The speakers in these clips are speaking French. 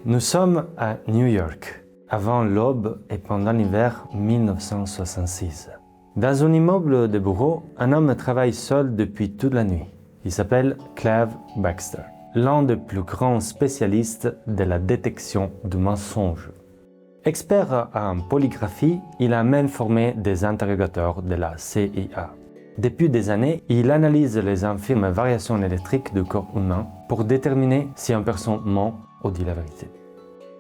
Nous sommes à New York, avant l'aube et pendant l'hiver 1966. Dans un immeuble de bureau, un homme travaille seul depuis toute la nuit. Il s'appelle Clive Baxter, l'un des plus grands spécialistes de la détection du mensonge. Expert en polygraphie, il a même formé des interrogateurs de la CIA. Depuis des années, il analyse les infimes variations électriques du corps humain pour déterminer si une personne ment ou dit la vérité.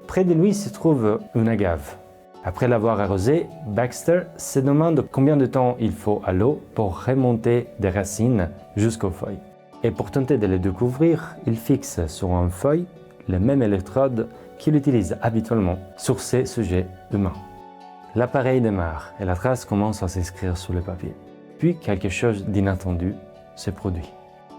Près de lui se trouve une agave. Après l'avoir arrosée, Baxter se demande combien de temps il faut à l'eau pour remonter des racines jusqu'aux feuilles. Et pour tenter de les découvrir, il fixe sur une feuille les mêmes électrodes qu'il utilise habituellement sur ces sujets humains. L'appareil démarre et la trace commence à s'inscrire sur le papier. Puis quelque chose d'inattendu se produit.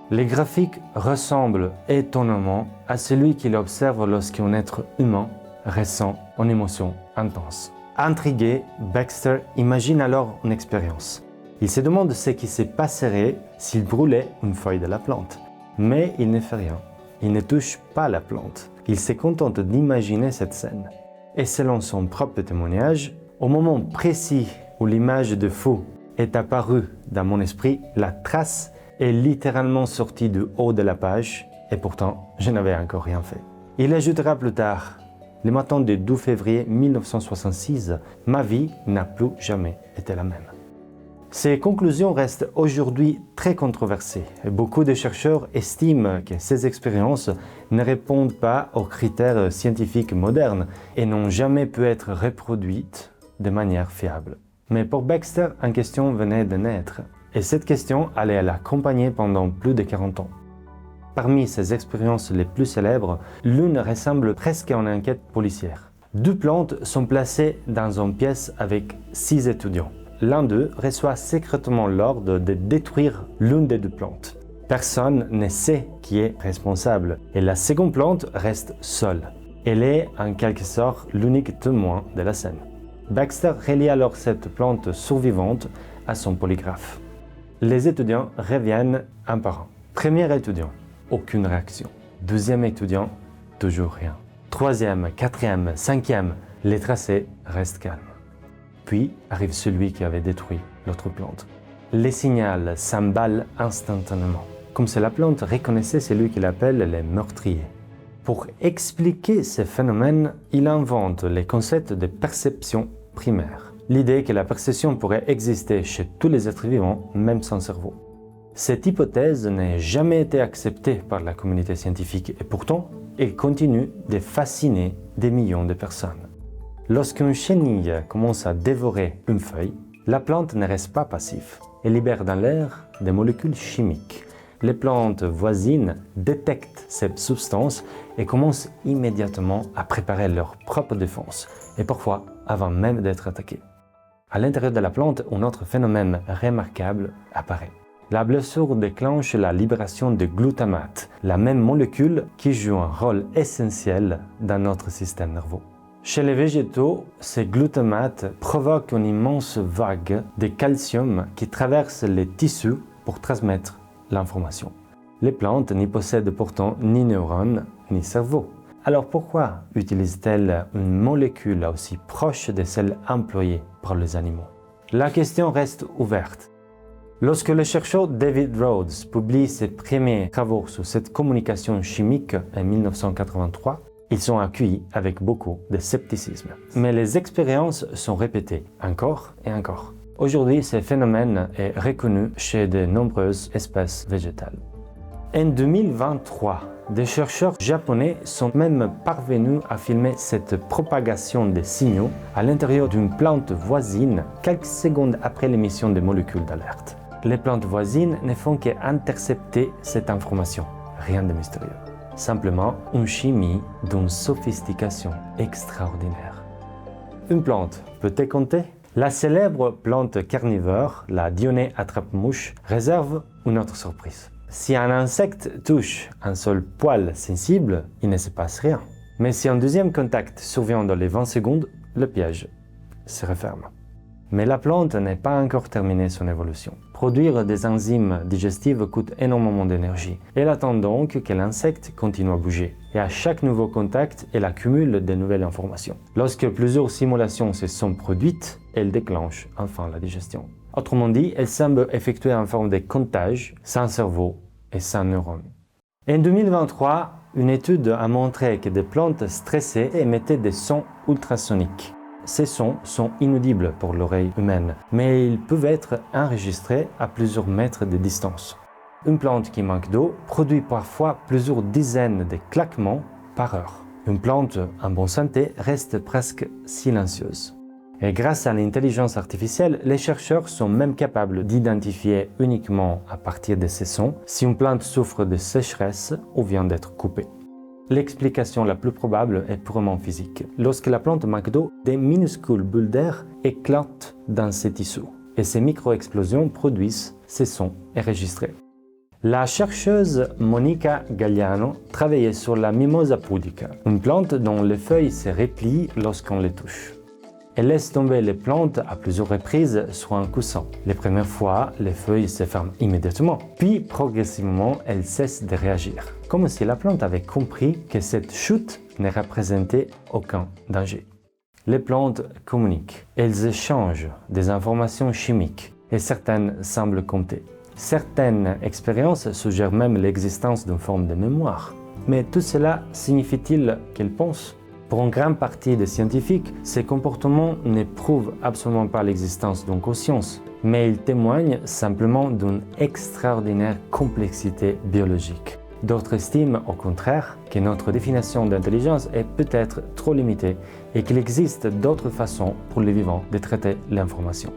Les graphiques ressemblent étonnamment à celui qu'il observe lorsqu'un être humain ressent une émotion intense. Intrigué, Baxter imagine alors une expérience. Il se demande ce qui se passerait s'il brûlait une feuille de la plante. Mais il ne fait rien. Il ne touche pas la plante. Il se contente d'imaginer cette scène. Et selon son propre témoignage, au moment précis où l'image de fou est apparue dans mon esprit, la trace est littéralement sortie du haut de la page, et pourtant, je n'avais encore rien fait. Il ajoutera plus tard, le matin du 12 février 1966, ma vie n'a plus jamais été la même. Ces conclusions restent aujourd'hui très controversées. Beaucoup de chercheurs estiment que ces expériences ne répondent pas aux critères scientifiques modernes et n'ont jamais pu être reproduites de manière fiable. Mais pour Baxter, une question venait de naître. Et cette question allait l'accompagner pendant plus de 40 ans. Parmi ses expériences les plus célèbres, l'une ressemble presque à une enquête policière. 2 plantes sont placées dans une pièce avec 6 étudiants. L'un d'eux reçoit secrètement l'ordre de détruire l'une des 2 plantes. Personne ne sait qui est responsable et la seconde plante reste seule. Elle est en quelque sorte l'unique témoin de la scène. Baxter relie alors cette plante survivante à son polygraphe. Les étudiants reviennent un par un. Premier étudiant, aucune réaction. Deuxième étudiant, toujours rien. Troisième, quatrième, cinquième, les tracés restent calmes. Puis arrive celui qui avait détruit l'autre plante. Les signaux s'emballent instantanément, comme si la plante reconnaissait celui qu'il appelle les meurtriers. Pour expliquer ce phénomène, il invente les concepts de perception primaire. L'idée que la perception pourrait exister chez tous les êtres vivants, même sans cerveau. Cette hypothèse n'a jamais été acceptée par la communauté scientifique et pourtant, elle continue de fasciner des millions de personnes. Lorsqu'une chenille commence à dévorer une feuille, la plante ne reste pas passive. Elle libère dans l'air des molécules chimiques. Les plantes voisines détectent cette substance et commencent immédiatement à préparer leur propre défense, et parfois avant même d'être attaquées. À l'intérieur de la plante, un autre phénomène remarquable apparaît. La blessure déclenche la libération de glutamate, la même molécule qui joue un rôle essentiel dans notre système nerveux. Chez les végétaux, ce glutamate provoque une immense vague de calcium qui traverse les tissus pour transmettre l'information. Les plantes n'y possèdent pourtant ni neurones ni cerveau. Alors pourquoi utilisent-elles une molécule aussi proche de celle employée par les animaux? La question reste ouverte. Lorsque le chercheur David Rhodes publie ses premiers travaux sur cette communication chimique en 1983, ils sont accueillis avec beaucoup de scepticisme. Mais les expériences sont répétées encore et encore. Aujourd'hui, ce phénomène est reconnu chez de nombreuses espèces végétales. En 2023, des chercheurs japonais sont même parvenus à filmer cette propagation des signaux à l'intérieur d'une plante voisine quelques secondes après l'émission des molécules d'alerte. Les plantes voisines ne font qu'intercepter cette information, rien de mystérieux. Simplement une chimie d'une sophistication extraordinaire. Une plante peut-elle compter? La célèbre plante carnivore, la Dionée attrape-mouche, réserve une autre surprise. Si un insecte touche un seul poil sensible, il ne se passe rien. Mais si un deuxième contact survient dans les 20 secondes, le piège se referme. Mais la plante n'est pas encore terminée son évolution. Produire des enzymes digestives coûte énormément d'énergie. Elle attend donc que l'insecte continue à bouger. Et à chaque nouveau contact, elle accumule de nouvelles informations. Lorsque plusieurs simulations se sont produites, elle déclenche enfin la digestion. Autrement dit, elle semble effectuer en forme de comptage, sans cerveau et sans neurones. En 2023, une étude a montré que des plantes stressées émettaient des sons ultrasoniques. Ces sons sont inaudibles pour l'oreille humaine, mais ils peuvent être enregistrés à plusieurs mètres de distance. Une plante qui manque d'eau produit parfois plusieurs dizaines de claquements par heure. Une plante en bonne santé reste presque silencieuse. Et grâce à l'intelligence artificielle, les chercheurs sont même capables d'identifier uniquement à partir de ces sons si une plante souffre de sécheresse ou vient d'être coupée. L'explication la plus probable est purement physique. Lorsque la plante manque d'eau, des minuscules bulles d'air éclatent dans ses tissus et ces micro-explosions produisent ces sons enregistrés. La chercheuse Monica Gagliano travaillait sur la Mimosa pudica, une plante dont les feuilles se replient lorsqu'on les touche. Elle laisse tomber les plantes à plusieurs reprises sur un coussin. Les premières fois, les feuilles se ferment immédiatement, puis progressivement, elles cessent de réagir, comme si la plante avait compris que cette chute ne représentait aucun danger. Les plantes communiquent, elles échangent des informations chimiques et certaines semblent compter. Certaines expériences suggèrent même l'existence d'une forme de mémoire. Mais tout cela signifie-t-il qu'elles pensent ? Pour une grande partie des scientifiques, ces comportements ne prouvent absolument pas l'existence d'une conscience, mais ils témoignent simplement d'une extraordinaire complexité biologique. D'autres estiment, au contraire, que notre définition d'intelligence est peut-être trop limitée et qu'il existe d'autres façons pour les vivants de traiter l'information.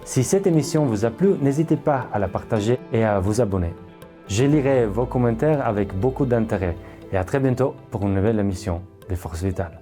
Si cette émission vous a plu, n'hésitez pas à la partager et à vous abonner. Je lirai vos commentaires avec beaucoup d'intérêt et à très bientôt pour une nouvelle émission des Forces Vitales.